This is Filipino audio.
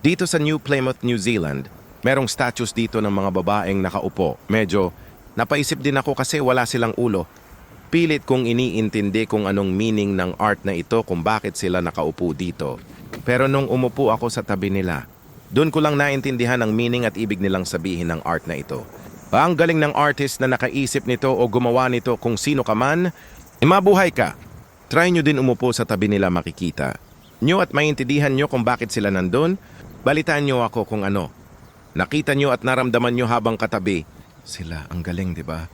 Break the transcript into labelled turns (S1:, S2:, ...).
S1: Dito sa New Plymouth, New Zealand, merong statues dito ng mga babaeng nakaupo. Medyo napaisip din ako kasi wala silang ulo. Pilit kong iniintindi kung anong meaning ng art na ito kung bakit sila nakaupo dito. Pero nung umupo ako sa tabi nila, doon ko lang naintindihan ang meaning at ibig nilang sabihin ng art na ito. Ang galing ng artist na nakaisip nito o gumawa nito kung sino ka man, mabuhay ka. Try nyo din umupo sa tabi nila makikita nyo at maintindihan nyo kung bakit sila nandun. Balitaan nyo ako kung ano. Nakita nyo at naramdaman nyo habang katabi. Sila, ang galing, di ba?